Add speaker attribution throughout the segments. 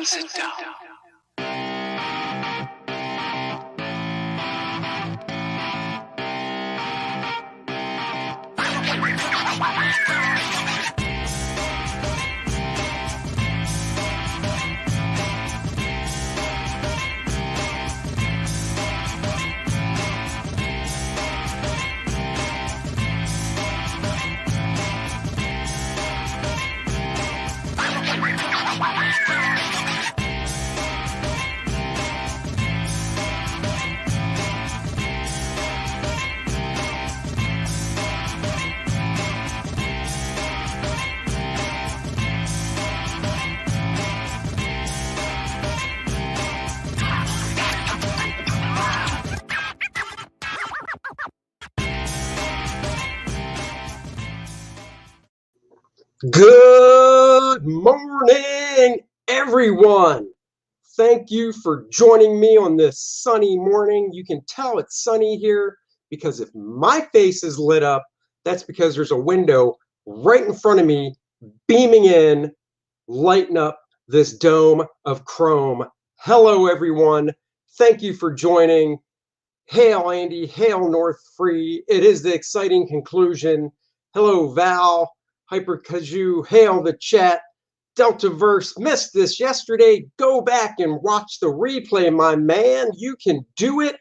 Speaker 1: and sit down.
Speaker 2: Good morning, everyone. Thank you for joining me on this sunny morning. You can tell it's sunny here because if my face is lit up, that's because there's a window right in front of me beaming in, lighting up this dome of chrome. Hello, everyone. Thank you for joining. Hail, Andy. Hail, North Free. It is the exciting conclusion. Hello, Val. Hyper Kaju, hail the chat. Deltaverse, missed this yesterday. Go back and watch the replay, my man. You can do it.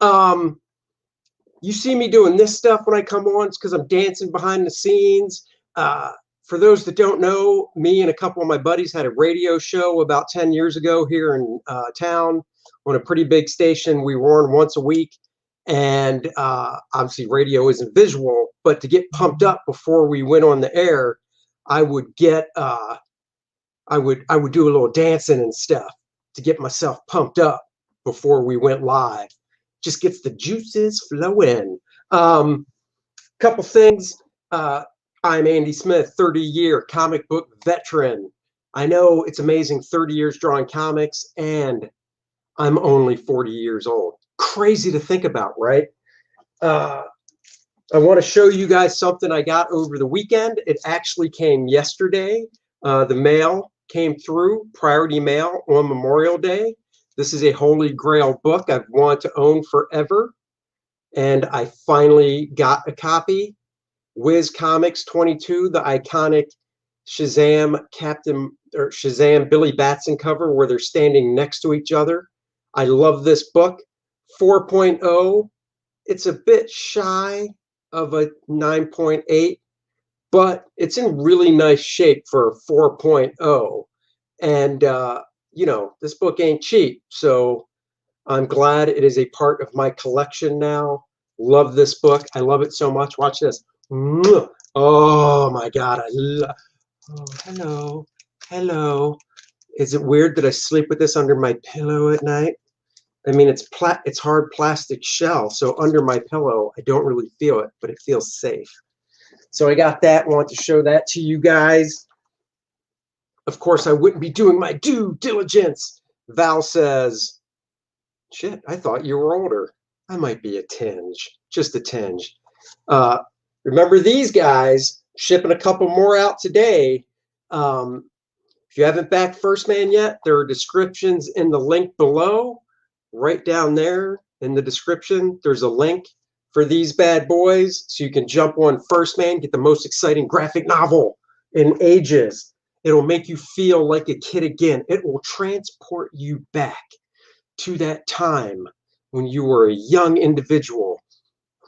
Speaker 2: You see me doing this stuff when I come on. It's because I'm dancing behind the scenes. For those that don't know, me and a couple of my buddies had a radio show about 10 years ago here in town on a pretty big station. We were on once a week. And obviously radio isn't visual, but to get pumped up before we went on the air, I would get I would do a little dancing and stuff to get myself pumped up before we went live. Just gets the juices flowing. Couple things. I'm Andy Smith, 30-year comic book veteran. I know it's amazing, 30 years drawing comics, and I'm only 40 years old. Crazy to think about, right? I want to show you guys something I got over the weekend. It actually came yesterday. The mail came through, priority mail on Memorial Day. This is a Holy Grail book I've wanted to own forever, and I finally got a copy. Wiz Comics 22, the iconic Shazam Shazam Billy Batson cover where they're standing next to each other. I love this book. 4.0, it's a bit shy of a 9.8, but it's in really nice shape for a 4.0. And, you know, this book ain't cheap, so I'm glad it is a part of my collection now. Love this book. I love it so much. Watch this. Oh, my God. Oh, hello. Hello. Is it weird that I sleep with this under my pillow at night? I mean, it's hard plastic shell, so under my pillow, I don't really feel it, but it feels safe. So I got that, want to show that to you guys. Of course, I wouldn't be doing my due diligence. Val says, shit, I thought you were older. I might be a tinge, just a tinge. Remember these guys, shipping a couple more out today. If you haven't backed First Man yet, there are descriptions in the link below. Right down there in the description, there's a link for these bad boys, so you can jump on First Man, get the most exciting graphic novel in ages. It'll make you feel like a kid again. It will transport you back to that time when you were a young individual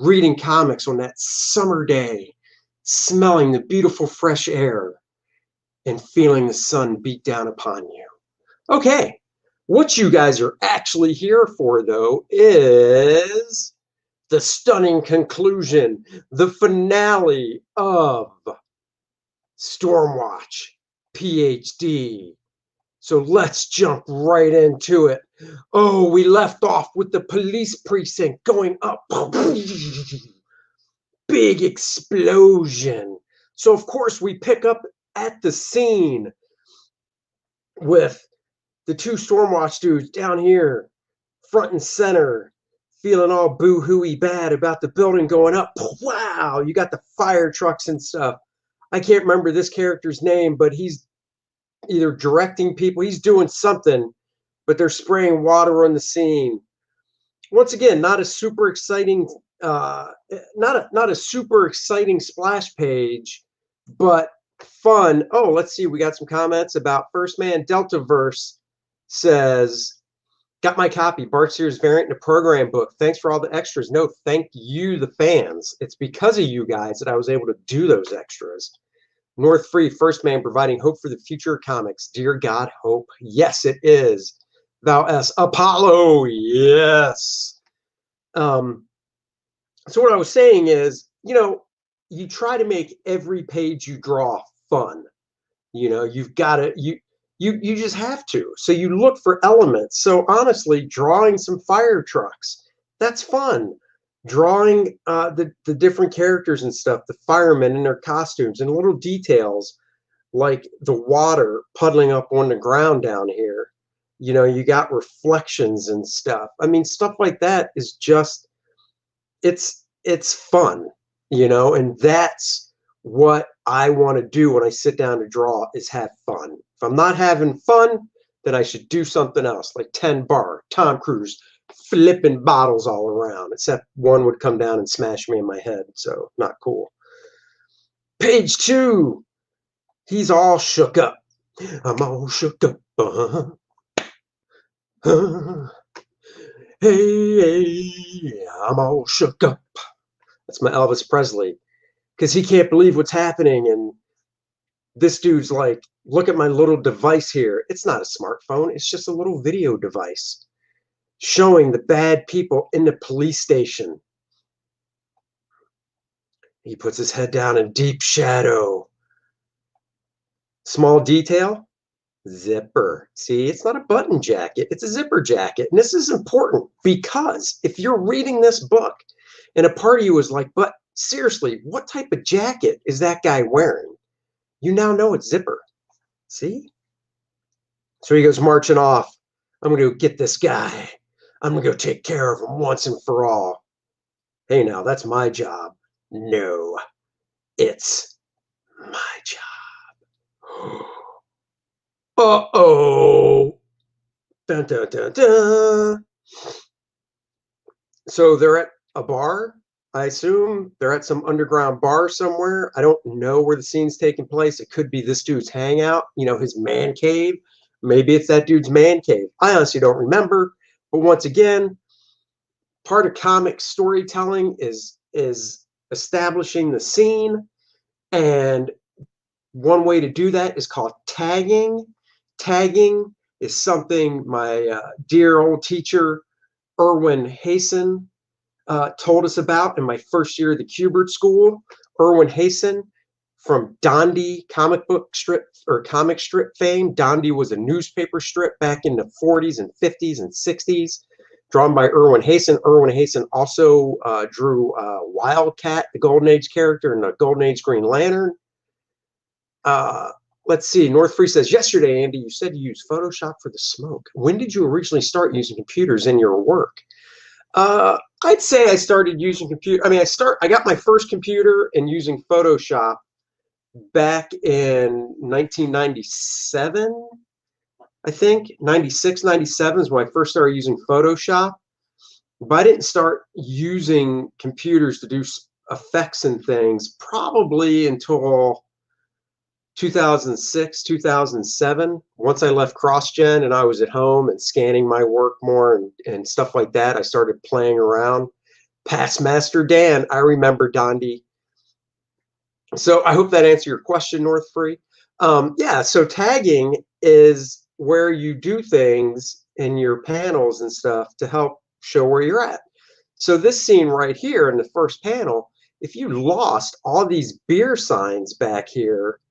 Speaker 2: reading comics on that summer day, smelling the beautiful fresh air and feeling the sun beat down upon you. Okay. What you guys are actually here for, though, is the stunning conclusion, the finale of Stormwatch PHD. So let's jump right into it. Oh, we left off with the police precinct going up. Big explosion. So, of course, we pick up at the scene with the two Stormwatch dudes down here, front and center, feeling all boo-hooey bad about the building going up. Wow, you got the fire trucks and stuff. I can't remember this character's name, but he's either directing people. He's doing something, but they're spraying water on the scene. Once again, not a super exciting, not a super exciting splash page, but fun. Oh, let's see. We got some comments about First Man Deltaverse says, got my copy, Bart Sears variant in a program book. Thanks for all the extras. No, thank you, the fans. It's because of you guys that I was able to do those extras. North Free, First Man providing hope for the future of comics. Dear God, hope. Yes, it is. Thou S. Apollo. Yes. So what I was saying is, you try to make every page you draw fun. You've got to, you just have to. So you look for elements. So honestly, drawing some fire trucks, that's fun. Drawing the different characters and stuff, the firemen in their costumes, and little details like the water puddling up on the ground down here. You got reflections and stuff. I mean, stuff like that is just, it's fun, and that's what I want to do when I sit down to draw, is have fun. If I'm not having fun, then I should do something else, like 10 Bar, Tom Cruise, flipping bottles all around, except one would come down and smash me in my head, so not cool. Page 2, he's all shook up. I'm all shook up. Hey, I'm all shook up. That's my Elvis Presley, because he can't believe what's happening. And this dude's like, look at my little device here. It's not a smartphone. It's just a little video device showing the bad people in the police station. He puts his head down in deep shadow. Small detail, zipper. See, it's not a button jacket. It's a zipper jacket. And this is important because if you're reading this book and a part of you is like, but seriously, what type of jacket is that guy wearing? You now know it's zipper. See? So he goes marching off. I'm going to go get this guy. I'm going to go take care of him once and for all. Hey, now, that's my job. No, it's my job. Uh-oh. Dun, dun, dun, dun. So they're at a bar. I assume they're at some underground bar somewhere. I don't know where the scene's taking place. It could be this dude's hangout, his man cave. Maybe it's that dude's man cave. I honestly don't remember. But once again, part of comic storytelling is establishing the scene. And one way to do that is called tagging. Tagging is something my dear old teacher, Erwin Hasen, told us about in my first year of the Kubert School. Erwin Hasen from Dondi comic strip fame. Dondi was a newspaper strip back in the 40s and 50s and 60s, drawn by Erwin Hasen. Erwin Hasen also drew Wildcat, the Golden Age character, in the Golden Age Green Lantern. Let's see. North Free says, yesterday, Andy, you said you used Photoshop for the smoke. When did you originally start using computers in your work? I'd say I started using computer. I got my first computer and using Photoshop back in 1997, I think. 96, 97 is when I first started using Photoshop. But I didn't start using computers to do effects and things probably until 2006, 2007. Once I left CrossGen and I was at home and scanning my work more and stuff like that, I started playing around. Past Master Dan, I remember Dondi. So I hope that answered your question, North Free. Yeah, so tagging is where you do things in your panels and stuff to help show where you're at. So this scene right here in the first panel, if you lost all these beer signs back here,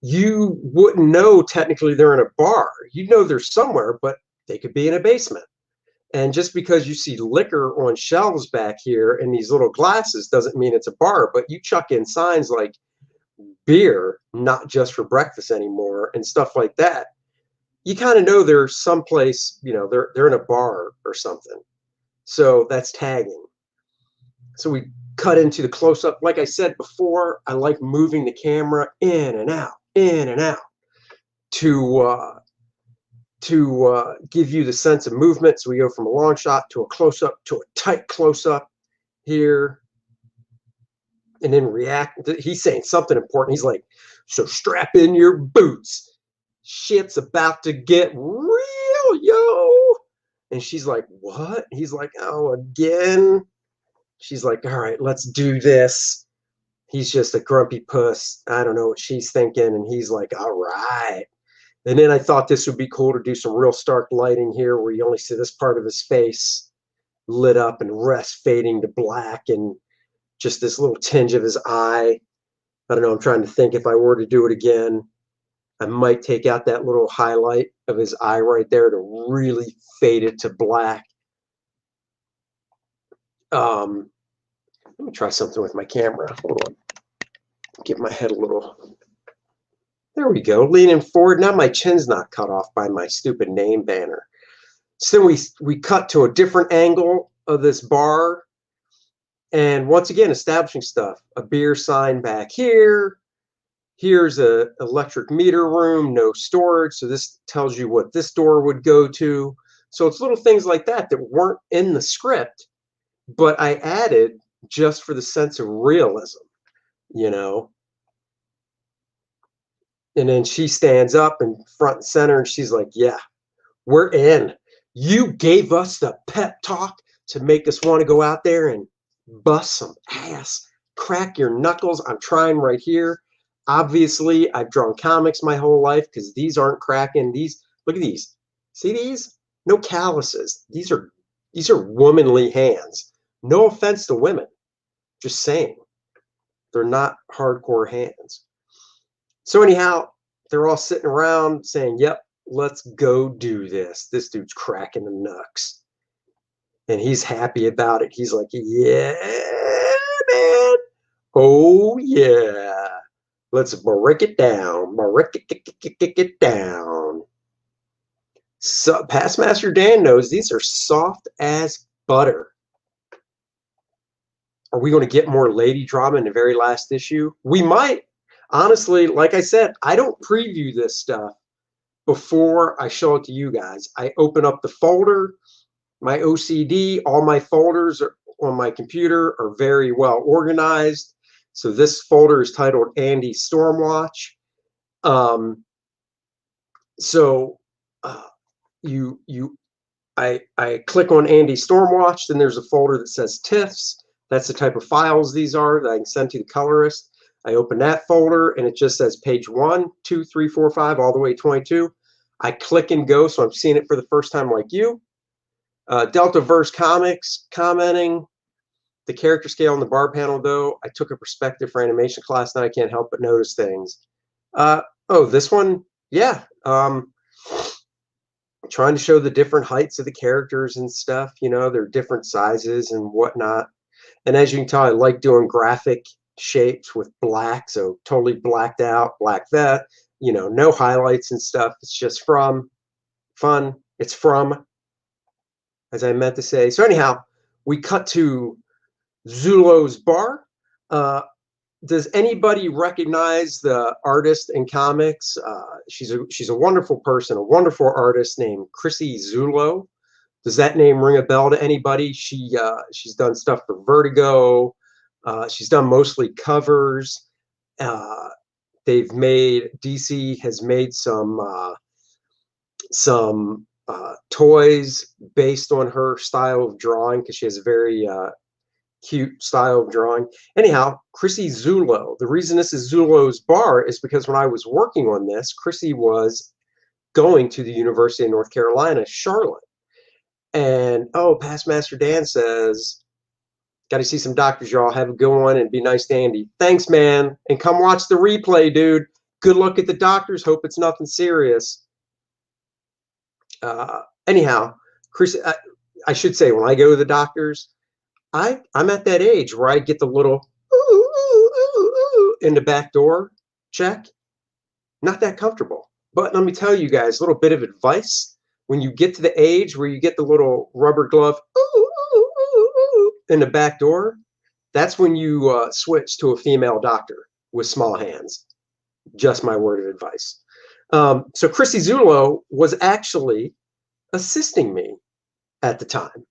Speaker 2: you wouldn't know technically they're in a bar. You'd know they're somewhere, but they could be in a basement. And just because you see liquor on shelves back here in these little glasses doesn't mean it's a bar. But you chuck in signs like beer, not just for breakfast anymore, and stuff like that, you kind of know they're someplace, they're in a bar or something. So that's tagging. So we cut into the close-up. Like I said before, I like moving the camera in and out, in and out. to give you the sense of movement. So we go from a long shot to a close-up to a tight close-up here. And then react. He's saying something important. He's like, so strap in your boots. Shit's about to get real, yo. And she's like, what? He's like, oh, again? She's like, all right, let's do this. He's just a grumpy puss. I don't know what she's thinking. And he's like, all right. And then I thought this would be cool to do some real stark lighting here where you only see this part of his face lit up and rest fading to black and just this little tinge of his eye. I don't know. I'm trying to think if I were to do it again, I might take out that little highlight of his eye right there to really fade it to black. Let me try something with my camera. Hold on. Give my head a little. There we go. Leaning forward. Now my chin's not cut off by my stupid name banner. So we cut to a different angle of this bar. And once again, establishing stuff. A beer sign back here. Here's a electric meter room, no storage. So this tells you what this door would go to. So it's little things like that that weren't in the script, but I added just for the sense of realism, you know. And then she stands up in front and center and she's like, yeah, we're in. You gave us the pep talk to make us want to go out there and bust some ass, crack your knuckles. I'm trying right here. Obviously, I've drawn comics my whole life because these aren't cracking. These, look at these. See these? No calluses. These are womanly hands. No offense to women. Just saying. They're not hardcore hands. So anyhow, they're all sitting around saying, yep, let's go do this. This dude's cracking the knucks. And he's happy about it. He's like, yeah, man. Oh, yeah. Let's break it down. Break it down. So, Past Master Dan knows these are soft as butter. Are we going to get more lady drama in the very last issue? We might. Honestly, like I said, I don't preview this stuff before I show it to you guys. I open up the folder, my OCD, all my folders on my computer are very well organized. So this folder is titled Andy Stormwatch. I click on Andy Stormwatch, then there's a folder that says TIFFs. That's the type of files these are that I can send to the colorist. I open that folder and it just says page 1, 2, 3, 4, 5, all the way 22. I click and go, so I'm seeing it for the first time like you. Deltaverse Comics commenting. The character scale on the bar panel, though, I took a perspective for animation class. Now I can't help but notice things. Oh, this one, yeah. Trying to show the different heights of the characters and stuff. You know, they're different sizes and whatnot. And as you can tell, I like doing graphic shapes with black, so totally blacked out, black that. You know, no highlights and stuff. It's just from fun. It's from, as I meant to say. So anyhow, we cut to Zulo's bar. Does anybody recognize the artist in comics? She's a wonderful person, a wonderful artist named Chrissy Zulo. Does that name ring a bell to anybody? She's done stuff for Vertigo. She's done mostly covers. DC has made some toys based on her style of drawing because she has a very cute style of drawing. Anyhow, Chrissy Zulo. The reason this is Zulo's bar is because when I was working on this, Chrissy was going to the University of North Carolina, Charlotte. And, oh, Past Master Dan says, got to see some doctors, y'all. Have a good one and be nice to Andy. Thanks, man. And come watch the replay, dude. Good luck at the doctors. Hope it's nothing serious. Anyhow, Chris, I should say, when I go to the doctors, I'm at that age where I get the little ooh, ooh, ooh, ooh, in the back door check. Not that comfortable. But let me tell you guys a little bit of advice. When you get to the age where you get the little rubber glove ooh, ooh, ooh, ooh, in the back door, that's when you switch to a female doctor with small hands. Just my word of advice. So Chrissy Zullo was actually assisting me at the time.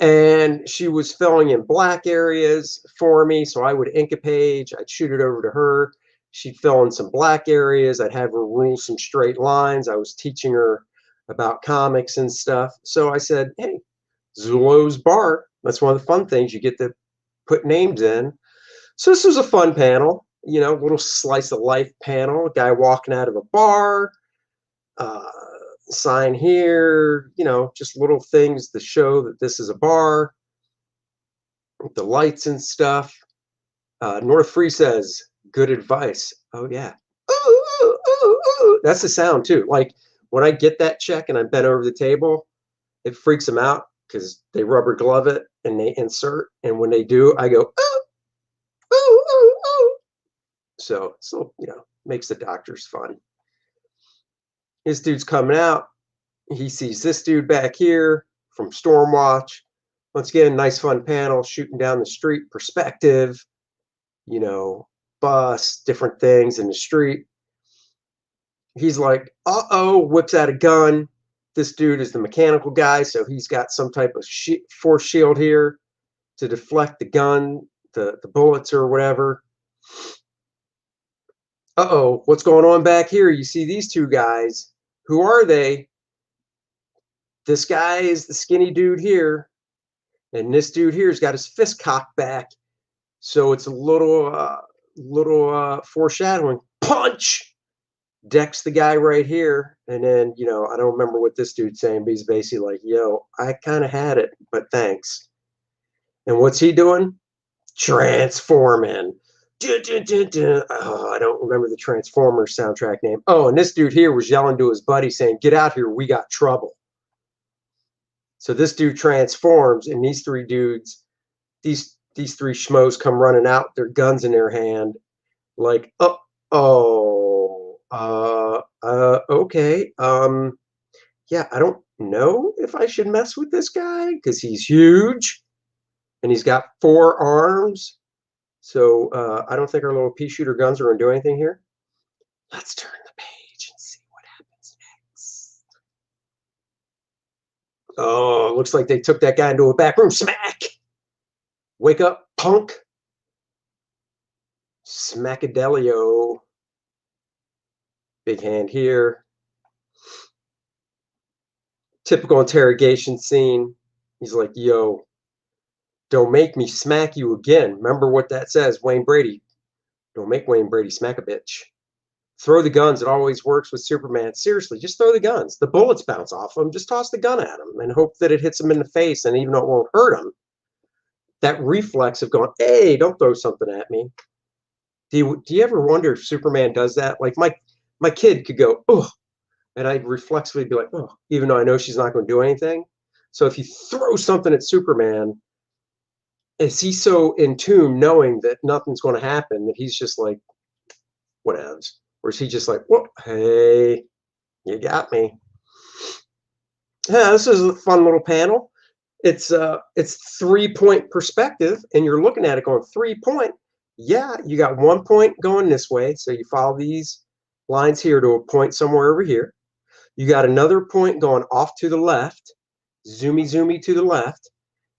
Speaker 2: And she was filling in black areas for me. So I would ink a page, I'd shoot it over to her. She'd fill in some black areas. I'd have her rule some straight lines. I was teaching her about comics and stuff. So I said, hey, Zullo's Bar. That's one of the fun things. You get to put names in. So this was a fun panel, you know, little slice of life panel. A guy walking out of a bar, sign here, you know, just little things to show that this is a bar. The lights and stuff. North Free says, good advice. Oh, yeah. Ooh, ooh, ooh, ooh. That's the sound, too. Like, when I get that check and I'm bent over the table, it freaks them out because they rubber glove it and they insert. And when they do, I go, ooh, ooh, ooh, ooh. So, you know, makes the doctors fun. This dude's coming out. He sees this dude back here from Stormwatch. Once again, nice fun panel, shooting down the street, perspective, you know, bus, different things in the street. He's like, uh-oh, whips out a gun. This dude is the mechanical guy, so he's got some type of force shield here to deflect the gun, the bullets or whatever. Uh-oh, what's going on back here? You see these two guys. Who are they? This guy is the skinny dude here, and this dude here's got his fist cocked back. So it's a little foreshadowing. Punch! Decks the guy right here. And then, you know, I don't remember what this dude's saying, but he's basically like, yo, I kind of had it, but thanks. And what's he doing? Transforming. Oh, I don't remember the Transformers soundtrack name. Oh, and this dude here was yelling to his buddy saying, get out here, we got trouble. So this dude transforms, and these three dudes, these three schmoes come running out, their guns in their hand, like, okay. Yeah, I don't know if I should mess with this guy because he's huge and he's got 4 arms. So I don't think our little pea shooter guns are going to do anything here. Let's turn the page and see what happens next. Oh, it looks like they took that guy into a back room. Smack! Wake up, punk! Smackadelio. Big hand here. Typical interrogation scene. He's like, yo, don't make me smack you again. Remember what that says, Wayne Brady. Don't make Wayne Brady smack a bitch. Throw the guns. It always works with Superman. Seriously, just throw the guns. The bullets bounce off them. Just toss the gun at him and hope that it hits him in the face. And even though it won't hurt him, that reflex of going, hey, don't throw something at me. Do you ever wonder if Superman does that? Like my kid could go, oh, and I'd reflexively be like, oh, even though I know she's not going to do anything. So if you throw something at Superman, is he so in tune knowing that nothing's going to happen that he's just like, whatevs? Or is he just like, whoa, hey, you got me. Yeah, this is a fun little panel. It's 3-point perspective, and you're looking at it going 3-point. Yeah, you got 1 point going this way, so you follow these lines here to a point somewhere over here. You got another point going off to the left, zoomy to the left,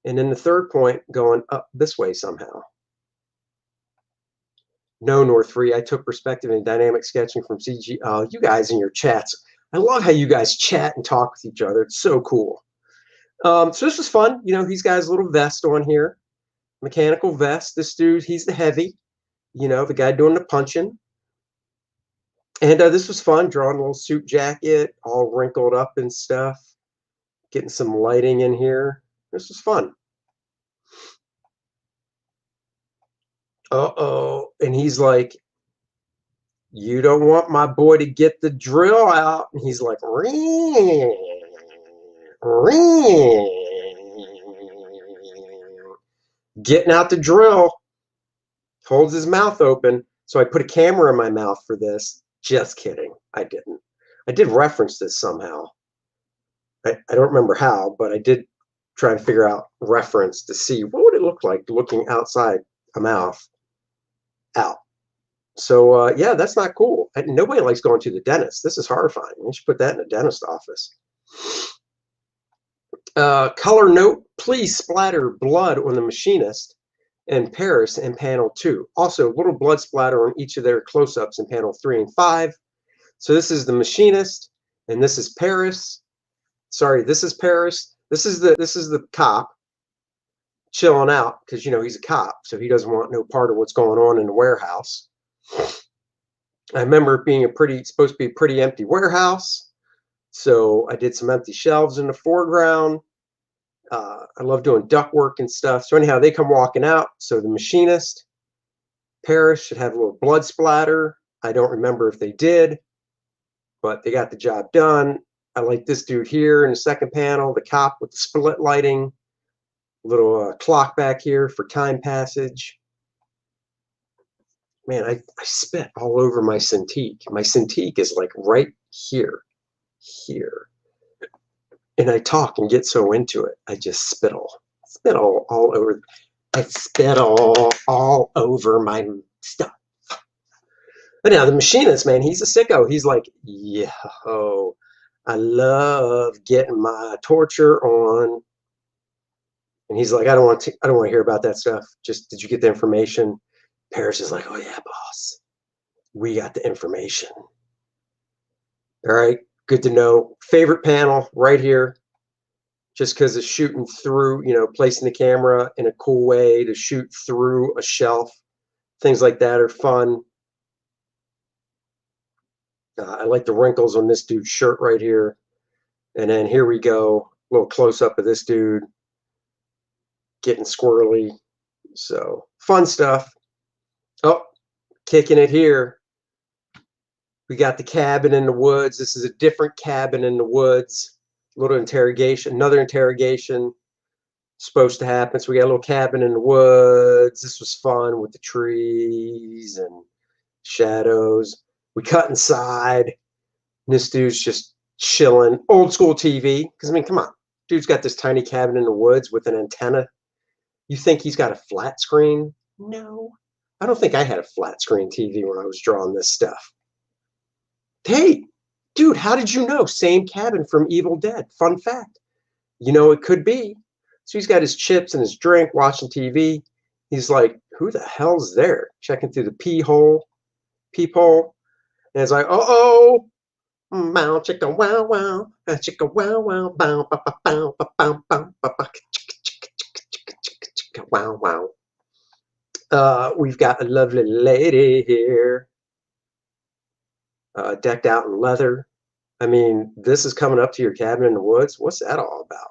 Speaker 2: and then the third point going up this way somehow. No, North Free, I took perspective and dynamic sketching from CG. Oh, you guys in your chats. I love how you guys chat and talk with each other. It's so cool. So this was fun. You know, he's got his little vest on here. Mechanical vest. This dude, he's the heavy. You know, the guy doing the punching. And this was fun, drawing a little suit jacket, all wrinkled up and stuff. Getting some lighting in here. This was fun. Uh-oh. And he's like, you don't want my boy to get the drill out. And he's like, ring, ring. Getting out the drill. Holds his mouth open. So I put a camera in my mouth for this. Just kidding. I didn't. I did reference this somehow. I don't remember how, but I did try to figure out reference to see what would it look like looking outside a mouth out. So yeah, that's not cool. And nobody likes going to the dentist. This is horrifying. You should put that in a dentist office. Color note, please splatter blood on the machinist and Paris in panel 2. Also, little blood splatter on each of their close-ups in panel 3 and 5. So this is the machinist, and this is Paris. Sorry, this is Paris. This is the cop chilling out because he's a cop, so he doesn't want no part of what's going on in the warehouse. I remember it being supposed to be a pretty empty warehouse, so I did some empty shelves in the foreground. I love doing duct work and stuff. So anyhow, they come walking out. So the machinist, Paris, should have a little blood splatter. I don't remember if they did, but they got the job done. I like this dude here in the second panel, the cop with the split lighting, little clock back here for time passage. Man, I spit all over my Cintiq. My Cintiq is like right here. And I talk and get so into it, I just spittle all over. I spittle all over my stuff. But now the machinist, man, he's a sicko. He's like, yo, I love getting my torture on. And he's like, I don't want to hear about that stuff. Just, did you get the information? Paris is like, oh yeah, boss, we got the information. All right, good to know. Favorite panel right here, just because it's shooting through, placing the camera in a cool way to shoot through a shelf. Things like that are fun. I like the wrinkles on this dude's shirt right here. And then here we go, a little close-up of this dude getting squirrely. So fun stuff. Oh, kicking it here. We got the cabin in the woods. This is a different cabin in the woods. A little interrogation, another interrogation supposed to happen. So we got a little cabin in the woods. This was fun with the trees and shadows. We cut inside. This dude's just chilling. Old school TV. Because, I mean, come on. Dude's got this tiny cabin in the woods with an antenna. You think he's got a flat screen? No. I don't think I had a flat screen TV when I was drawing this stuff. Hey, dude, how did you know? Same cabin from Evil Dead. Fun fact. It could be. So he's got his chips and his drink, watching TV. He's like, who the hell's there? Checking through the peephole. And it's like, uh-oh. Bow, chicka, wow, wow. Chicka, wow, wow. Bow, ba, ba, bow, ba, bow, bow, ba, ba, chicka, wow, wow. We've got a lovely lady here. Decked out in leather. I mean, this is coming up to your cabin in the woods. What's that all about?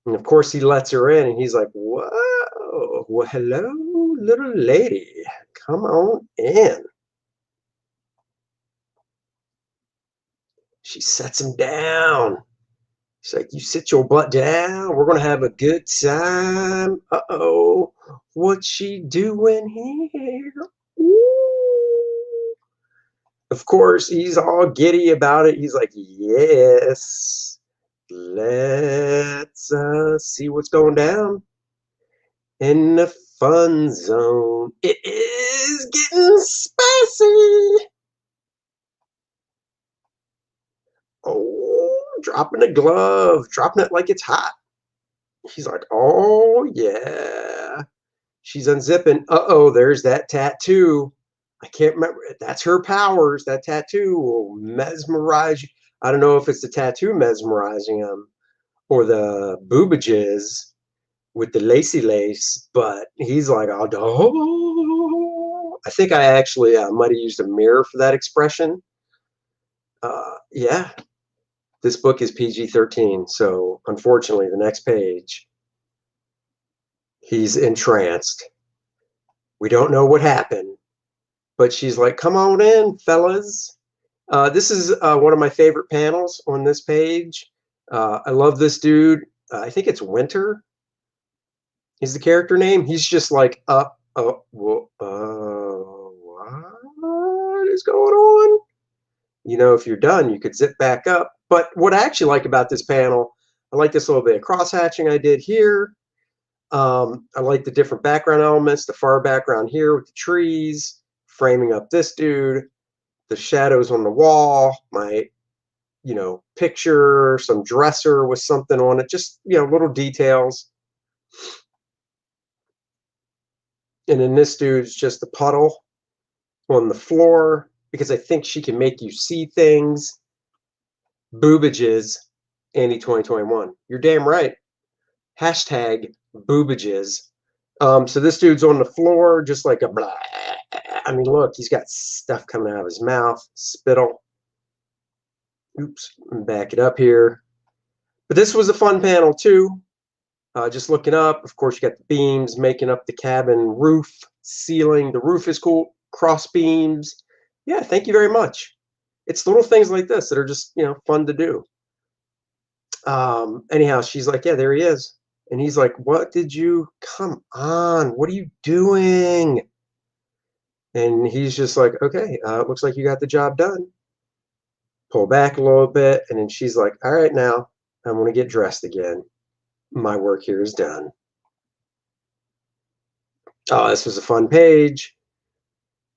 Speaker 2: And of course, he lets her in, and he's like, whoa, well, hello, little lady. Come on in. She sets him down. She's like, you sit your butt down. We're going to have a good time. Uh-oh. What's she doing here? Ooh. Of course, he's all giddy about it. He's like, yes, let's see what's going down in the fun zone. It is getting spicy. Oh, dropping a glove, dropping it like it's hot. He's like, oh, yeah. She's unzipping. Uh-oh, there's that tattoo. I can't remember. That's her powers. That tattoo will mesmerize you. I don't know if it's the tattoo mesmerizing him or the boobages with the lacy lace, but he's like, oh. I think I actually might have used a mirror for that expression. Yeah, this book is PG-13, so unfortunately, the next page, he's entranced. We don't know what happened. But she's like, come on in, fellas. This is one of my favorite panels on this page. I love this dude. I think it's Winter is the character name. He's just like, what is going on? If you're done, you could zip back up. But what I actually like about this panel, I like this little bit of cross-hatching I did here. I like the different background elements, the far background here with the trees. framing up this dude, the shadows on the wall, my, picture, some dresser with something on it, just, little details. And then this dude's just a puddle on the floor because I think she can make you see things. Boobages, Andy 2021. You're damn right. Hashtag boobages. So this dude's on the floor, just like a blah. I mean, look, he's got stuff coming out of his mouth, spittle. Oops, back it up here. But this was a fun panel too. Just looking up, of course, you got the beams making up the cabin roof, ceiling. The roof is cool, cross beams. Yeah, thank you very much. It's little things like this that are just, fun to do. Anyhow, she's like, yeah, there he is. And he's like, come on, what are you doing? And he's just like, okay, it looks like you got the job done. Pull back a little bit. And then she's like, all right, now I'm going to get dressed again. My work here is done. Oh, this was a fun page.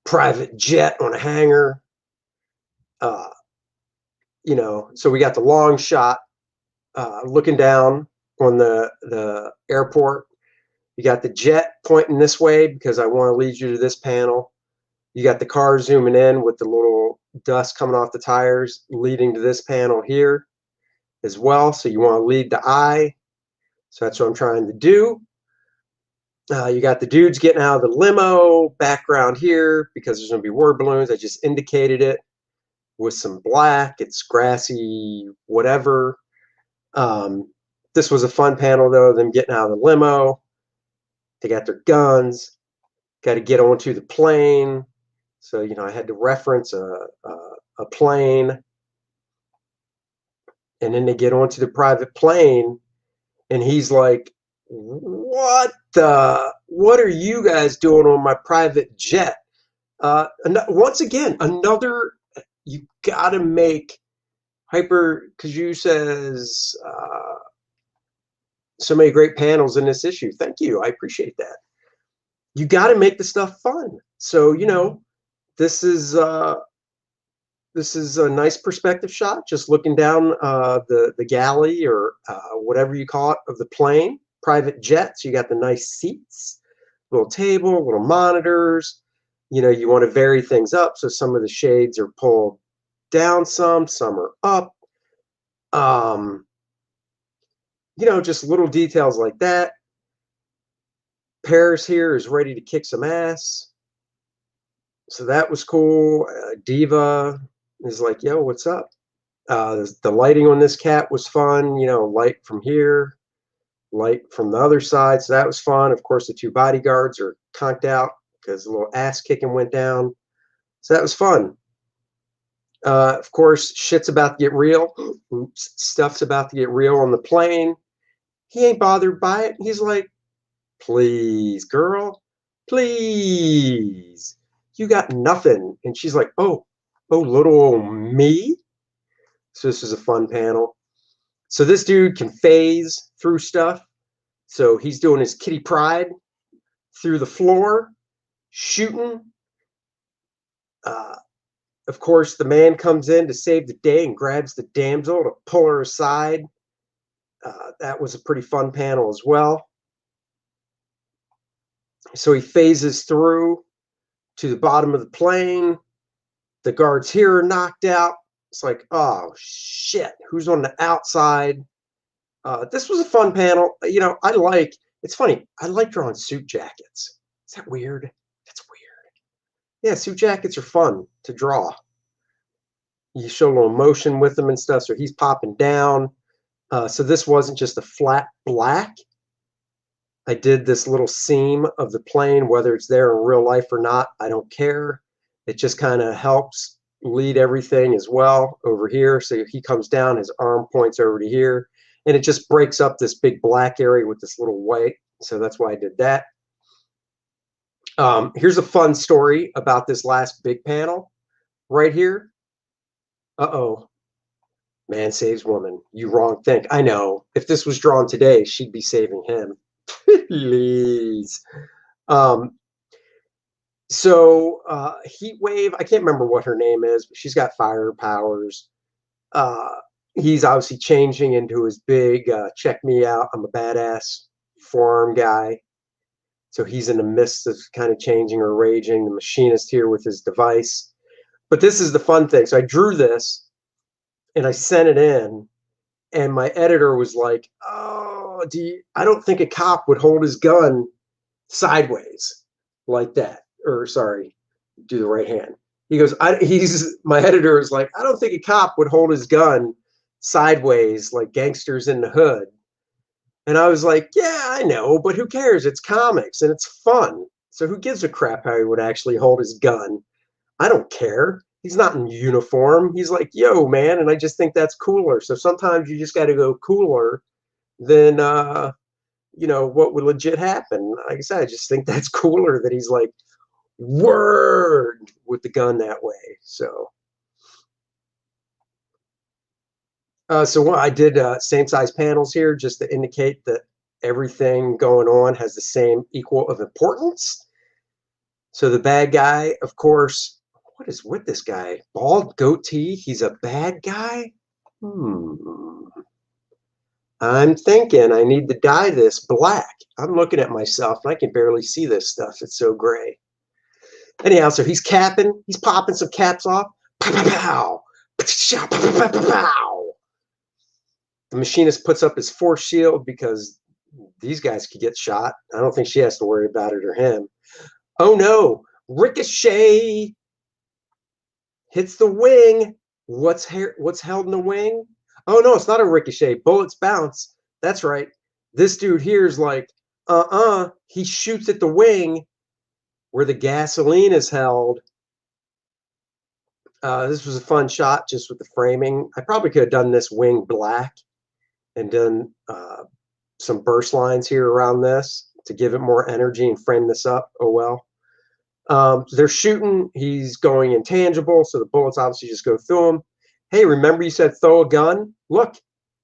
Speaker 2: Private jet on a hangar. So we got the long shot looking down on the airport. You got the jet pointing this way because I want to lead you to this panel. You got the car zooming in with the little dust coming off the tires leading to this panel here as well. So you want to lead the eye. So that's what I'm trying to do. You got the dudes getting out of the limo, background here because there's going to be word balloons. I just indicated it with some black. It's grassy, whatever. This was a fun panel, though, them getting out of the limo. They got their guns, got to get onto the plane. So, I had to reference a plane. And then they get onto the private plane, and he's like, what are you guys doing on my private jet? Once again, you got to make Hyper, because you says so many great panels in this issue. Thank you. I appreciate that. You got to make the stuff fun. So, this is a nice perspective shot, just looking down the galley or whatever you call it of the plane. Private jet, so you got the nice seats, little table, little monitors. You want to vary things up, so some of the shades are pulled down some are up. Just little details like that. Paris here is ready to kick some ass. So that was cool. Diva is like, yo, what's up? The lighting on this cat was fun. Light from here, light from the other side. So that was fun. Of course, the two bodyguards are conked out because a little ass kicking went down. So that was fun. Of course, shit's about to get real. Oops, stuff's about to get real on the plane. He ain't bothered by it. He's like, please, girl, please. You got nothing. And she's like, oh, little old me. So this is a fun panel. So this dude can phase through stuff. So he's doing his kitty pride through the floor, shooting. Of course, the man comes in to save the day and grabs the damsel to pull her aside. That was a pretty fun panel as well. So he phases through to the bottom of the plane. The guards here are knocked out. It's like, oh, shit, who's on the outside? This was a fun panel. It's funny, I like drawing suit jackets. Is that weird? That's weird. Yeah, suit jackets are fun to draw. You show a little motion with them and stuff, so he's popping down. So this wasn't just a flat black. I did this little seam of the plane, whether it's there in real life or not, I don't care. It just kind of helps lead everything as well over here. So he comes down, his arm points over to here, and it just breaks up this big black area with this little white. So that's why I did that. Here's a fun story about this last big panel right here. Uh-oh. Man saves woman. You wrong think. I know. If this was drawn today, she'd be saving him. Please. So Heat Wave, I can't remember what her name is, but she's got fire powers. Uh, he's obviously changing into his big check me out, I'm a badass forearm guy. So he's in the midst of kind of changing or raging. The machinist here with his device. But this is the fun thing. So I drew this and I sent it in, and my editor was like, "Oh, I don't think a cop would hold his gun sideways like that." Or sorry, do the right hand. He goes, my editor is like, "I don't think a cop would hold his gun sideways like gangsters in the hood." And I was like, "Yeah, I know, but who cares? It's comics and it's fun. So who gives a crap how he would actually hold his gun? I don't care. He's not in uniform." He's like, "Yo, man," and I just think that's cooler. So sometimes you just got to go cooler than what would legit happen. Like I said, I just think that's cooler that he's like, word, with the gun that way. So what I did, same size panels here just to indicate that everything going on has the same equal of importance. So the bad guy, of course, what is with this guy? Bald goatee? He's a bad guy? I'm thinking I need to dye this black. I'm looking at myself and I can barely see this stuff. It's so gray. Anyhow, so he's capping. He's popping some caps off. Pow, pow, pow. Pow, pow, pow, pow. The machinist puts up his force shield because these guys could get shot. I don't think she has to worry about it or him. Oh no, ricochet hits the wing. What's held in the wing? Oh no, it's not a ricochet. Bullets bounce. That's right. This dude here is like, he shoots at the wing where the gasoline is held. This was a fun shot just with the framing. I probably could have done this wing black and done some burst lines here around this to give it more energy and frame this up. Oh well. They're shooting. He's going intangible, so the bullets obviously just go through him. Hey, remember you said throw a gun? Look,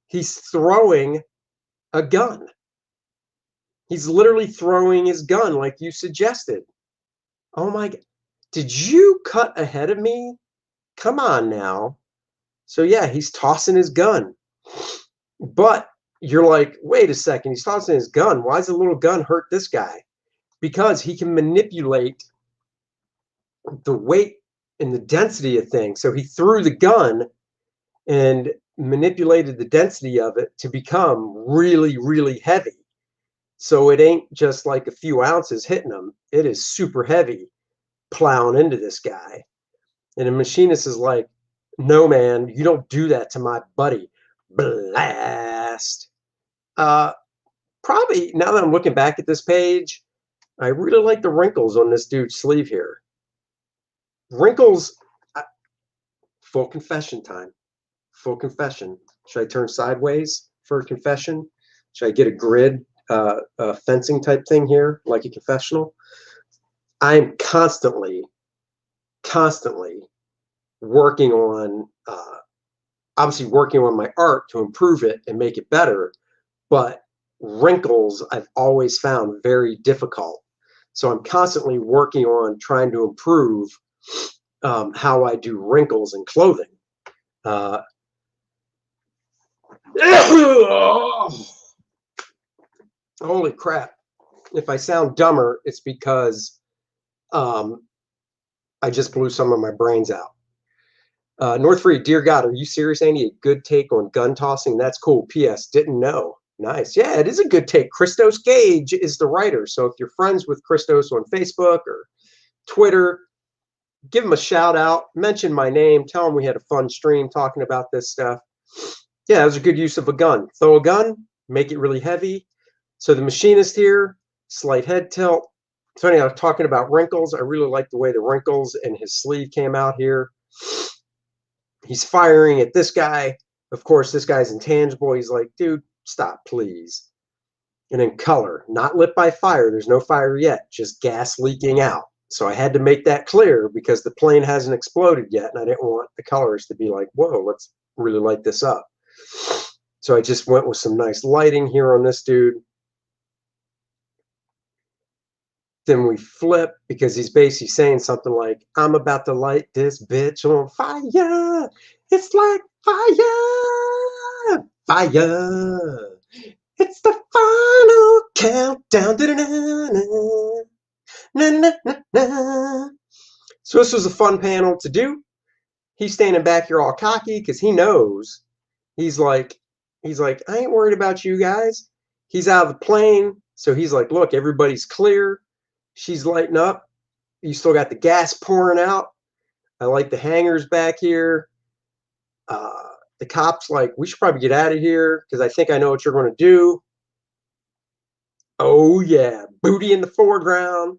Speaker 2: he's throwing a gun. He's literally throwing his gun like you suggested. Oh my God. Did you cut ahead of me? Come on now. So yeah, he's tossing his gun. But you're like, wait a second, he's tossing his gun. Why does a little gun hurt this guy? Because he can manipulate the weight and the density of things. So he threw the gun and manipulated the density of it to become really, really heavy. So it ain't just like a few ounces hitting him. It is super heavy plowing into this guy. And the machinist is like, no, man, you don't do that to my buddy. Blast. Probably, now that I'm looking back at this page, I really like the wrinkles on this dude's sleeve here. Wrinkles, full confession time. Full confession. Should I turn sideways for a confession? Should I get a grid fencing type thing here, like a confessional? I'm constantly working on, obviously working on my art to improve it and make it better, but wrinkles I've always found very difficult. So I'm constantly working on trying to improve how I do wrinkles in clothing. Holy crap. If I sound dumber, it's because I just blew some of my brains out. North Free, dear God, are you serious, Andy? A good take on gun tossing? That's cool. P.S. Didn't know. Nice. Yeah, it is a good take. Christos Gage is the writer. So if you're friends with Christos on Facebook or Twitter, give him a shout out. Mention my name. Tell him we had a fun stream talking about this stuff. Yeah, it was a good use of a gun. Throw a gun, make it really heavy. So the machinist here, slight head tilt. So anyhow, talking about wrinkles, I really like the way the wrinkles in his sleeve came out here. He's firing at this guy. Of course, this guy's intangible. He's like, dude, stop, please. And then color, not lit by fire. There's no fire yet, just gas leaking out. So I had to make that clear because the plane hasn't exploded yet, and I didn't want the colors to be like, whoa, let's really light this up. So I just went with some nice lighting here on this dude. Then we flip because he's basically saying something like, I'm about to light this bitch on fire. It's like fire, fire. It's the final countdown. Na, na, na, na. So this was a fun panel to do. He's standing back here all cocky because he knows. He's like, I ain't worried about you guys. He's out of the plane. So he's like, look, everybody's clear. She's lighting up. You still got the gas pouring out. I like the hangars back here. The cop's like, we should probably get out of here because I think I know what you're going to do. Oh, yeah. Booty in the foreground.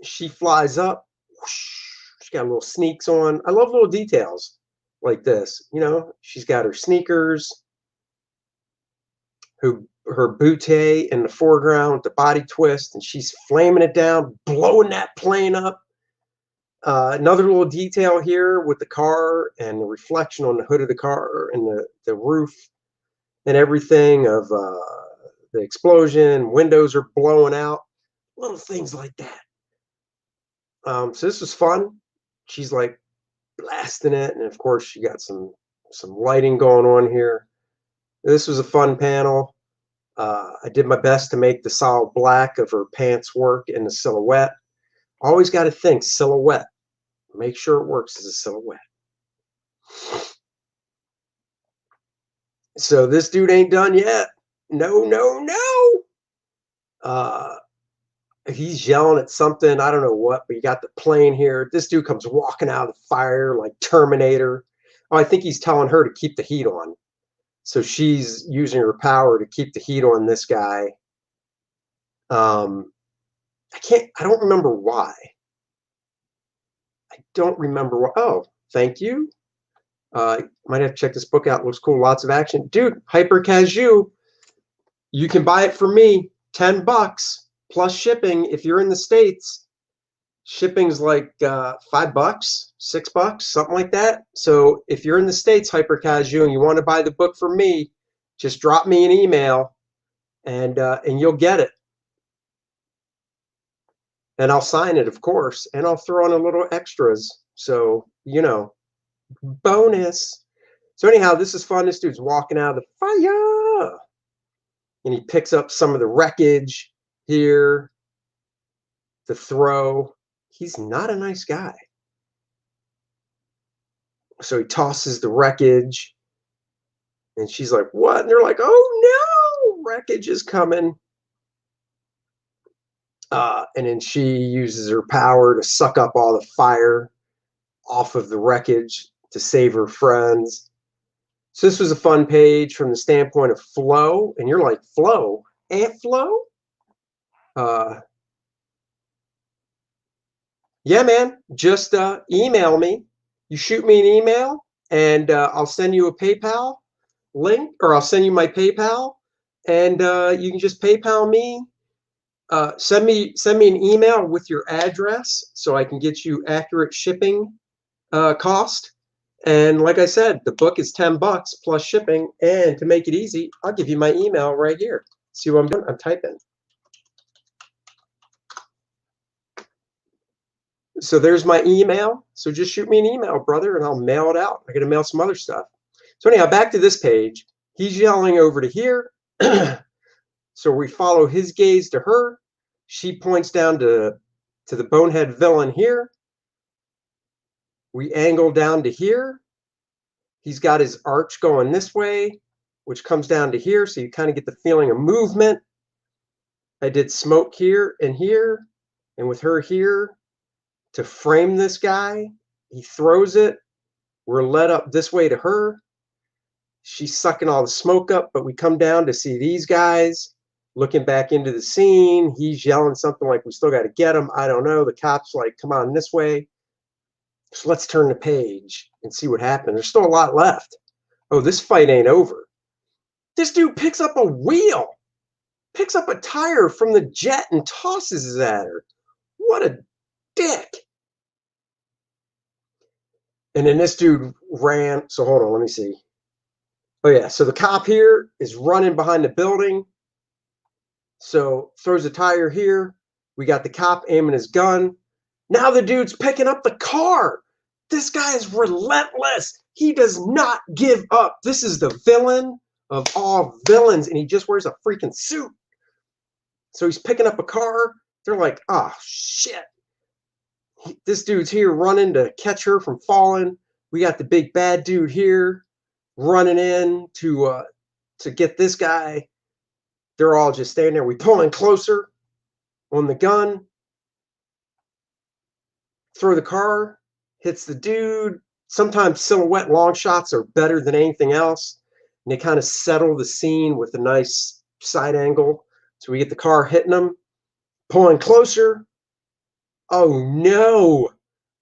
Speaker 2: She flies up. She's got little sneaks on. I love little details like this. You know, she's got her sneakers, her bootay in the foreground with the body twist, and she's flaming it down, blowing that plane up. Another little detail here with the car and the reflection on the hood of the car and the roof and everything of the explosion. Windows are blowing out. Little things like that. So this was fun. She's like blasting it, and of course she got some lighting going on here. This was a fun panel. I did my best to make the solid black of her pants work in the silhouette. Always got to think silhouette. Make sure it works as a silhouette. So this dude ain't done yet. No, no, no. He's yelling at something. I don't know what, but you got the plane here. This dude comes walking out of the fire like Terminator. Oh, I think he's telling her to keep the heat on. So she's using her power to keep the heat on this guy. I don't remember why. I don't remember why. Oh, thank you. Might have to check this book out. Looks cool. Lots of action. Dude, Hyper Casual. You can buy it for me. $10 plus shipping. If you're in the States, shipping's like $5, $6, something like that. So if you're in the States, Hyper Casual, and you want to buy the book from me, just drop me an email and you'll get it. And I'll sign it, of course, and I'll throw in a little extras. So, you know, bonus. So anyhow, this is fun. This dude's walking out of the fire. And he picks up some of the wreckage here to throw. He's not a nice guy. So he tosses the wreckage. And she's like, what? And they're like, oh, no, wreckage is coming. And then she uses her power to suck up all the fire off of the wreckage to save her friends. So this was a fun page from the standpoint of flow. And you're like, flow? Aunt Flo? Yeah, man, just email me. You shoot me an email, and I'll send you a PayPal link, or I'll send you my PayPal, and you can just PayPal me. Send me an email with your address so I can get you accurate shipping cost. And like I said, the book is $10 plus shipping. And to make it easy, I'll give you my email right here. See what I'm doing? I'm typing. So there's my email. So just shoot me an email, brother, and I'll mail it out. I got to mail some other stuff. So anyhow, back to this page. He's yelling over to here. So we follow his gaze to her. She points down to the bonehead villain here. We angle down to here. He's got his arch going this way, which comes down to here. So you kind of get the feeling of movement. I did smoke here, and with her here to frame this guy. He throws it. We're led up this way to her. She's sucking all the smoke up, but we come down to see these guys looking back into the scene. He's yelling something like, we still got to get him. I don't know. The cop's like, come on this way. So let's turn the page and see what happened. There's still a lot left. Oh, this fight ain't over. This dude picks up a wheel, picks up a tire from the jet and tosses it at her. What a dick. And then this dude ran. So hold on, let me see. Oh yeah, so the cop here is running behind the building. So throws a tire here. We got the cop aiming his gun. Now the dude's picking up the car. This guy is relentless. He does not give up. This is the villain of all villains, and he just wears a freaking suit. So he's picking up a car. They're like, oh, shit. This dude's here running to catch her from falling. We got the big bad dude here running in to get this guy. They're all just standing there. We pull in closer on the gun. Throw the car, hits the dude. Sometimes silhouette long shots are better than anything else. And they kind of settle the scene with a nice side angle. So we get the car hitting them, pulling closer. Oh no!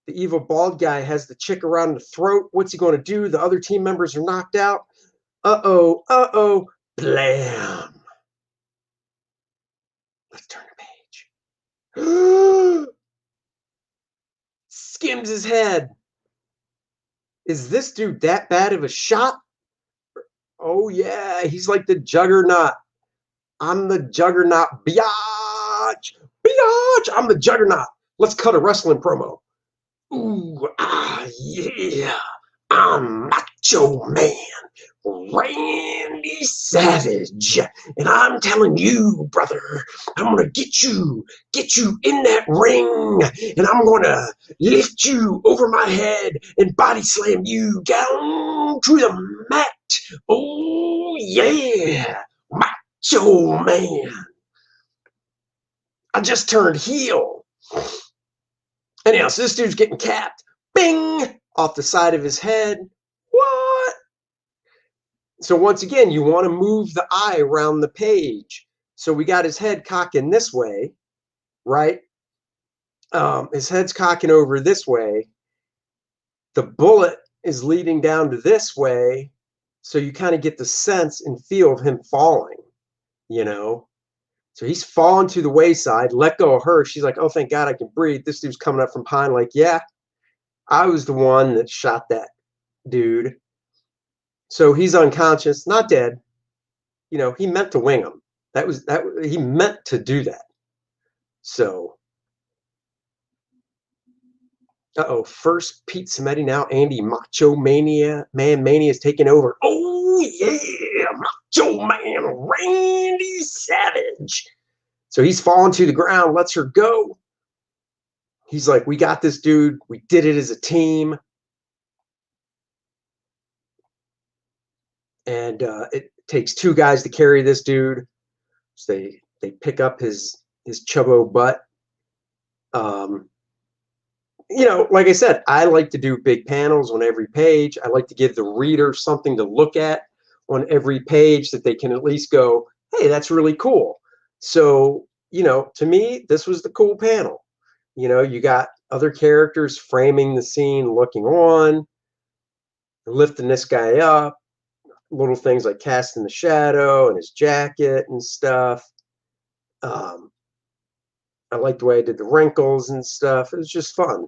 Speaker 2: The evil bald guy has the chick around the throat. What's he going to do? The other team members are knocked out. Uh-oh, uh-oh. Blam! Let's turn the page. Skims his head. Is this dude that bad of a shot? Oh yeah, he's like the Juggernaut. I'm the Juggernaut. Biatch! Biatch! I'm the Juggernaut. Let's cut a wrestling promo. Ooh, ah, yeah. I'm Macho Man, Randy Savage. And I'm telling you, brother, I'm going to get you in that ring. And I'm going to lift you over my head and body slam you down to the mat. Oh, yeah. Macho Man. I just turned heel. Anyhow, so this dude's getting capped. Bing! Off the side of his head. What? So once again, you want to move the eye around the page. So we got his head cocking this way, right? His head's cocking over this way. The bullet is leading down to this way. So you kind of get the sense and feel of him falling, you know? So he's falling to the wayside, let go of her. She's like, oh, thank God I can breathe. This dude's coming up from behind like, yeah, I was the one that shot that dude. So he's unconscious, not dead. You know, he meant to wing him. He meant to do that. So, first Pete Cimetti, now Andy Macho Man Mania is taking over. Oh yeah, Macho Man Randy Savage. So he's falling to the ground, lets her go. He's like, we got this, dude. We did it as a team. And it takes two guys to carry this dude. So they pick up his chubbo butt. You know, like I said, I like to do big panels on every page. I like to give the reader something to look at on every page that they can at least go, hey, that's really cool. So, you know, to me, this was the cool panel. You know, you got other characters framing the scene, looking on, lifting this guy up, little things like casting the shadow and his jacket and stuff. I like the way I did the wrinkles and stuff. It was just fun.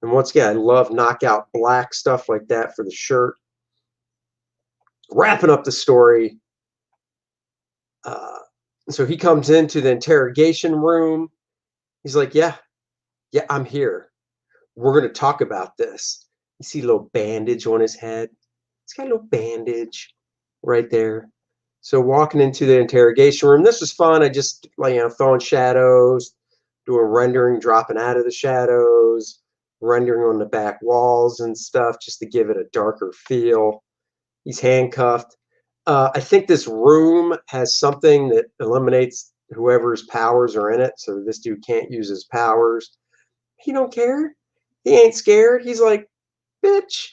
Speaker 2: And once again, I love knockout black stuff like that for the shirt. Wrapping up the story. So he comes into the interrogation room. He's like, yeah, I'm here. We're going to talk about this. You see a little bandage on his head. He's got a little bandage right there. So walking into the interrogation room, this was fun. I just, throwing shadows, doing rendering, dropping out of the shadows, rendering on the back walls and stuff, just to give it a darker feel. He's handcuffed. I think this room has something that eliminates whoever's powers are in it, so this dude can't use his powers. He don't care. He ain't scared. He's like, bitch,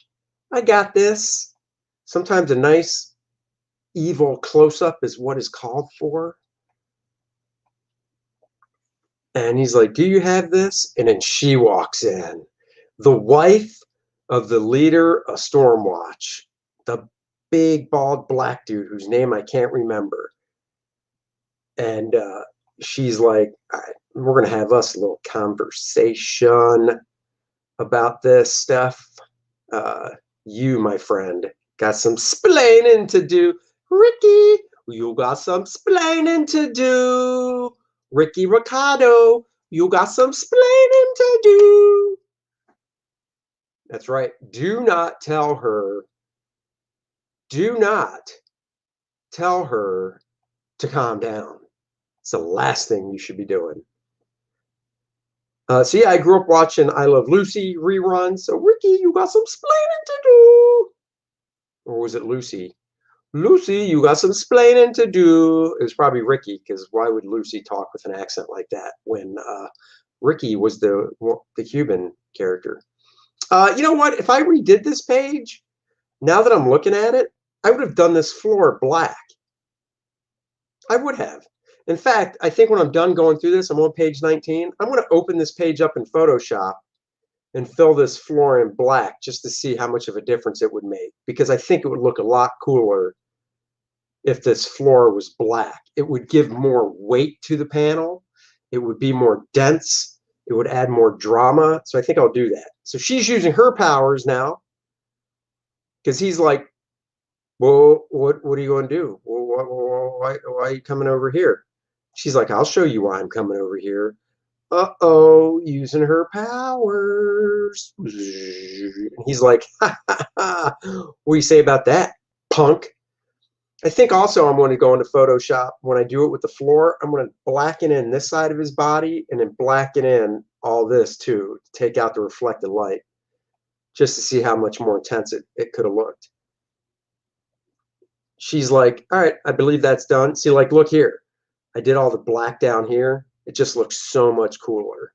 Speaker 2: I got this. Sometimes a nice evil close-up is what is called for. And he's like, do you have this? And then she walks in. The wife of the leader of Stormwatch. The big, bald, black dude whose name I can't remember. And she's like, all right, we're going to have us a little conversation about this stuff. You, my friend, got some splaining to do. Ricky, you got some splaining to do. Ricky Ricardo, you got some splaining to do. That's right. Do not tell her to calm down. It's the last thing you should be doing. So yeah, I grew up watching I Love Lucy reruns. So Ricky, you got some splaining to do. Or was it Lucy? Lucy, you got some splaining to do. It was probably Ricky, because why would Lucy talk with an accent like that when Ricky was the Cuban character? You know what? If I redid this page, now that I'm looking at it, I would have done this floor black. I would have. In fact, I think when I'm done going through this, I'm on page 19. I'm going to open this page up in Photoshop and fill this floor in black just to see how much of a difference it would make. Because I think it would look a lot cooler if this floor was black. It would give more weight to the panel. It would be more dense. It would add more drama. So I think I'll do that. So she's using her powers now, because he's like, well, what are you going to do? Well, why are you coming over here? She's like, I'll show you why I'm coming over here. Uh-oh, using her powers. He's like, ha, ha, ha. What do you say about that, punk? I think also I'm going to go into Photoshop. When I do it with the floor, I'm going to blacken in this side of his body and then blacken in all this too, to take out the reflected light, just to see how much more intense it could have looked. She's like, all right, I believe that's done. See, like, look here. I did all the black down here. It just looks so much cooler.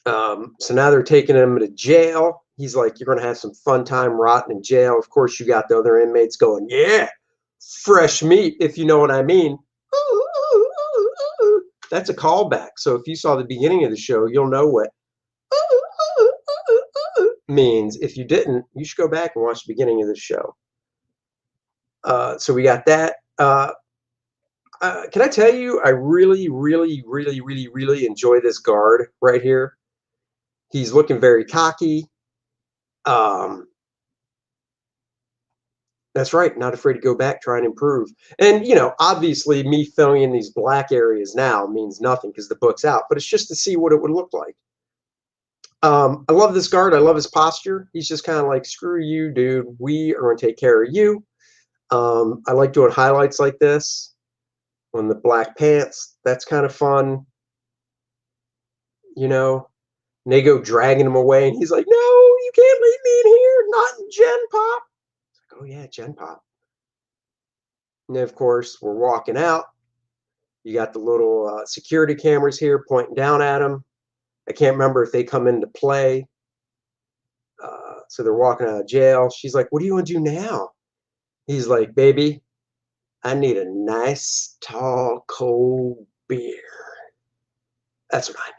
Speaker 2: So now they're taking him to jail. He's like, you're going to have some fun time rotting in jail. Of course, you got the other inmates going, yeah, fresh meat, if you know what I mean. That's a callback. So if you saw the beginning of the show, you'll know what means. If you didn't, you should go back and watch the beginning of the show. So we got that. Can I tell you, I really, really, really, really, really enjoy this guard right here. He's looking very cocky. That's right, not afraid to go back, try and improve. And, you know, obviously me filling in these black areas now means nothing because the book's out, but it's just to see what it would look like. I love this guard. I love his posture. He's just kind of like, screw you, dude. We are going to take care of you. I like doing highlights like this on the black pants. That's kind of fun. You know, and they go dragging him away, and he's like, no, you can't leave me in here, not in Gen Pop. It's like, oh yeah, Gen Pop. And then, of course, we're walking out. You got the little security cameras here pointing down at him. I can't remember if they come into play. So they're walking out of jail. She's like, what do you want to do now? He's like, baby, I need a nice, tall, cold beer. That's what I need.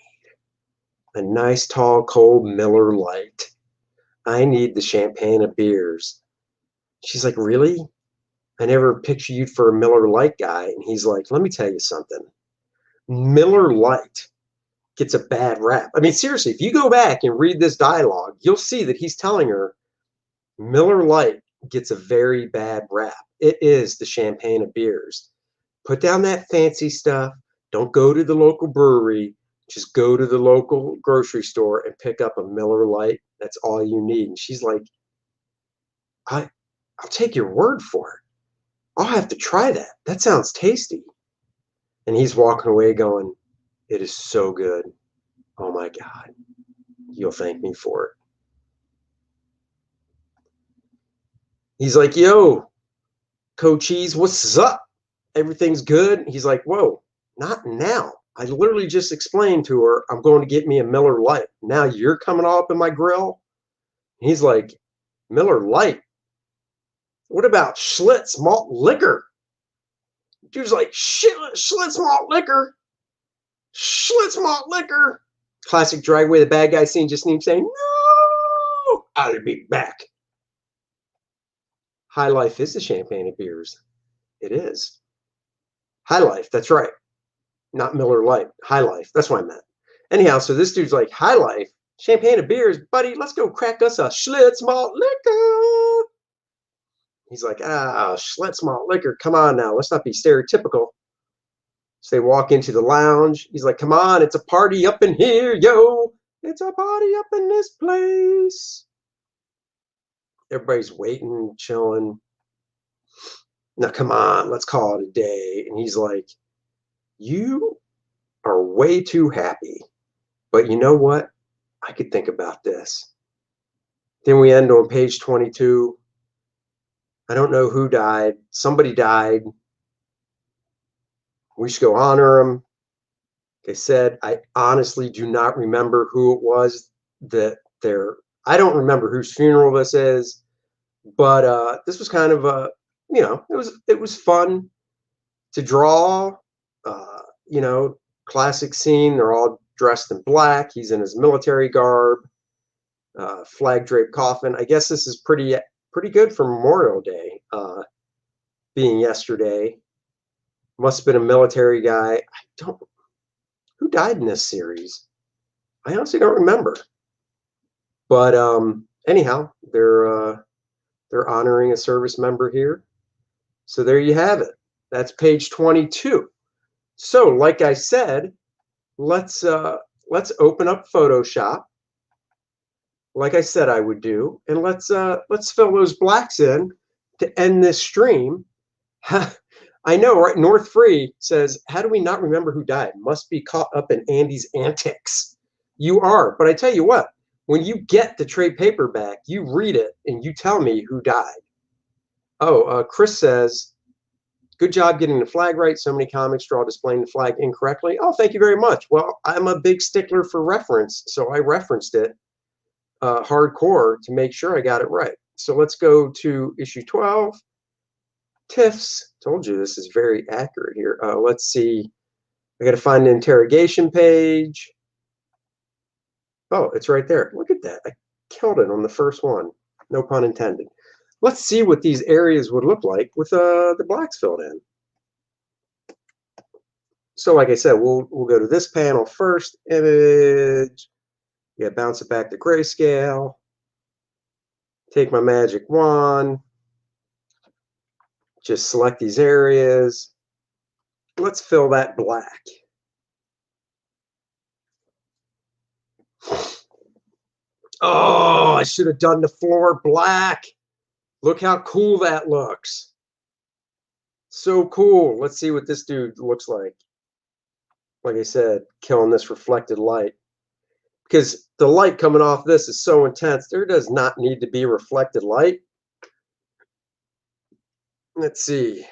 Speaker 2: A nice, tall, cold Miller Lite. I need the champagne of beers. She's like, really? I never pictured you for a Miller Lite guy. And he's like, let me tell you something. Miller Lite gets a bad rap. I mean, seriously, if you go back and read this dialogue, you'll see that he's telling her Miller Lite gets a very bad rap. It is the champagne of beers. Put down that fancy stuff. Don't go to the local brewery. Just go to the local grocery store and pick up a Miller Lite. That's all you need. And she's like, I'll take your word for it. I'll have to try that. That sounds tasty. And he's walking away going, it is so good. Oh my God. You'll thank me for it. He's like, yo, Cochise, what's up? Everything's good? He's like, whoa, not now. I literally just explained to her, I'm going to get me a Miller Lite. Now you're coming all up in my grill? He's like, Miller Lite? What about Schlitz malt liquor? Dude's like, Schlitz malt liquor? Schlitz malt liquor? Classic Drag Away the Bad Guy scene, just need saying, no, I'll be back. High Life is the champagne of beers. It is. High Life, that's right. Not Miller Lite. High Life, that's what I meant. Anyhow, so this dude's like, High Life, champagne of beers, buddy, let's go crack us a Schlitz malt liquor. He's like, Schlitz malt liquor, come on now, let's not be stereotypical. So they walk into the lounge. He's like, come on, it's a party up in here, yo. It's a party up in this place. Everybody's waiting, chilling. Now, come on, let's call it a day. And he's like, you are way too happy. But you know what? I could think about this. Then we end on page 22. I don't know who died. Somebody died. We should go honor him. They said, I honestly do not remember who it was that they're, I don't remember whose funeral this is, but this was kind of a, it was fun to draw, you know, classic scene. They're all dressed in black. He's in his military garb, flag draped coffin. I guess this is pretty good for Memorial Day, being yesterday. Must have been a military guy. Who died in this series? I honestly don't remember. But anyhow, they're honoring a service member here. So there you have it. That's page 22. So, like I said, let's open up Photoshop, like I said I would do, and let's fill those blacks in to end this stream. I know, right? North Free says, how do we not remember who died? Must be caught up in Andy's antics. You are, but I tell you what, when you get the trade paperback, you read it and you tell me who died. Oh, Chris says, good job getting the flag right. So many comics draw displaying the flag incorrectly. Oh, thank you very much. Well, I'm a big stickler for reference, so I referenced it hardcore to make sure I got it right. So let's go to issue 12. TIFFs. Told you this is very accurate here. Let's see. I got to find the interrogation page. Oh, it's right there. Look at that. I killed it on the first one. No pun intended. Let's see what these areas would look like with the blacks filled in. So like I said, we'll go to this panel first. Image. Yeah, bounce it back to grayscale. Take my magic wand. Just select these areas. Let's fill that black. Oh, I should have done the floor black. Look how cool that looks. So cool. Let's see what this dude looks like. Like I said, killing this reflected light. Because the light coming off this is so intense, there does not need to be reflected light. Let's see.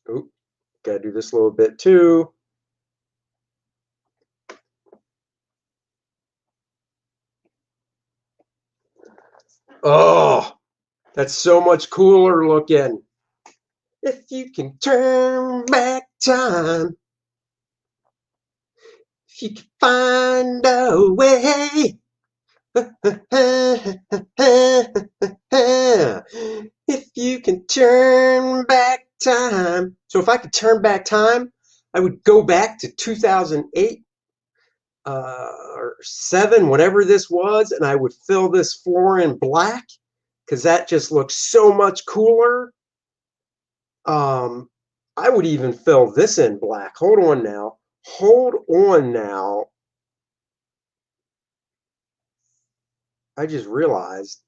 Speaker 2: Oop, gotta do this a little bit too. Oh, that's so much cooler looking. If you can turn back time, if you can find a way. If you can turn back time. So if I could turn back time, I would go back to 2008 or 7, whatever this was, and I would fill this floor in black because that just looks so much cooler. I would even fill this in black. Hold on now. Hold on now. I just realized.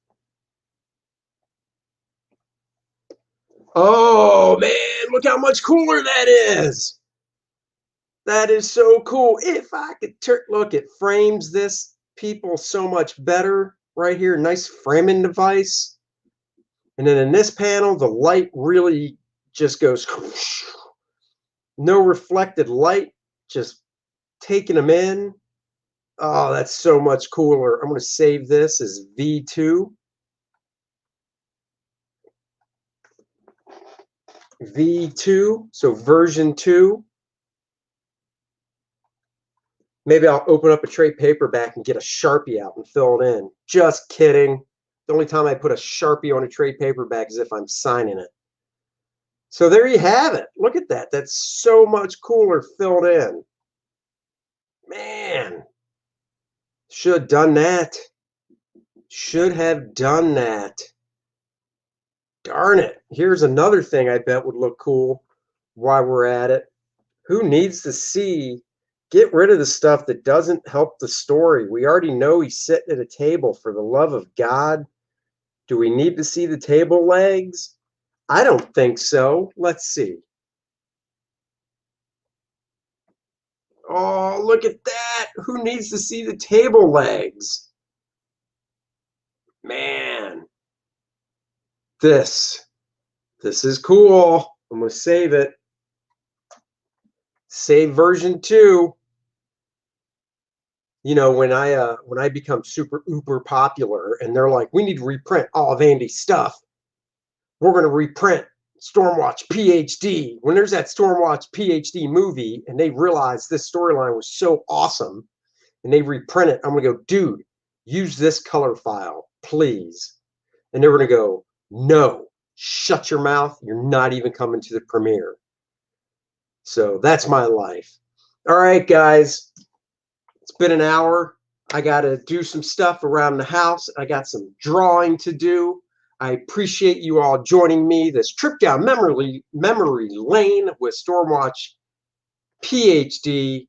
Speaker 2: Oh man, look how much cooler that is. That is so cool. If I could look, it frames this people so much better right here. Nice framing device. And then in this panel, the light really just goes whoosh. No reflected light, just taking them in. Oh, that's so much cooler. I'm going to save this as V2. V2, so version 2. Maybe I'll open up a trade paperback and get a Sharpie out and fill it in. Just kidding. The only time I put a Sharpie on a trade paperback is if I'm signing it. So there you have it. Look at that. That's so much cooler filled in. Man. Should have done that. Should have done that. Darn it. Here's another thing I bet would look cool while we're at it. Who needs to see? Get rid of the stuff that doesn't help the story. We already know he's sitting at a table, for the love of God. Do we need to see the table legs? I don't think so. Let's see. Oh, look at that. Who needs to see the table legs? Man, this is cool. I'm going to save it. Save version 2. You know, when I become super uber popular and they're like, we need to reprint all of Andy's stuff. We're going to reprint Stormwatch PHD. When there's that Stormwatch PHD movie and they realize this storyline was so awesome and they reprint it, I'm going to go, dude, use this color file, please. And they're going to go, no, shut your mouth. You're not even coming to the premiere. So that's my life. All right, guys. It's been an hour. I got to do some stuff around the house. I got some drawing to do. I appreciate you all joining me this trip down memory lane with Stormwatch PHD.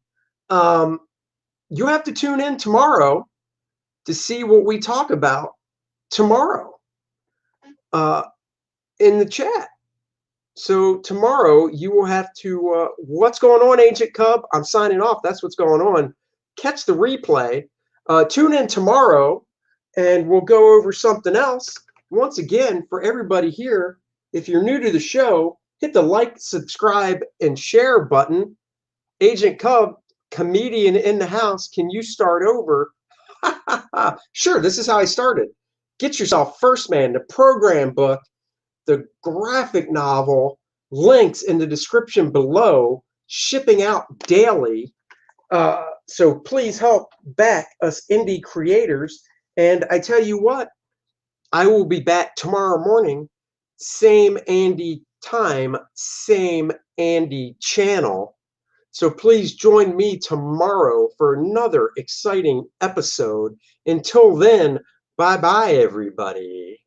Speaker 2: You have to tune in tomorrow to see what we talk about tomorrow in the chat. So tomorrow you will have to, what's going on, Ancient Cub? I'm signing off. That's what's going on. Catch the replay. Tune in tomorrow and we'll go over something else. Once again, for everybody here, if you're new to the show, hit the like, subscribe, and share button. Agent Cub, comedian in the house, can you start over? Sure, this is how I started. Get yourself First Man, the program book, the graphic novel, links in the description below, shipping out daily. So please help back us indie creators. And I tell you what, I will be back tomorrow morning, same Andy time, same Andy channel. So please join me tomorrow for another exciting episode. Until then, bye-bye, everybody.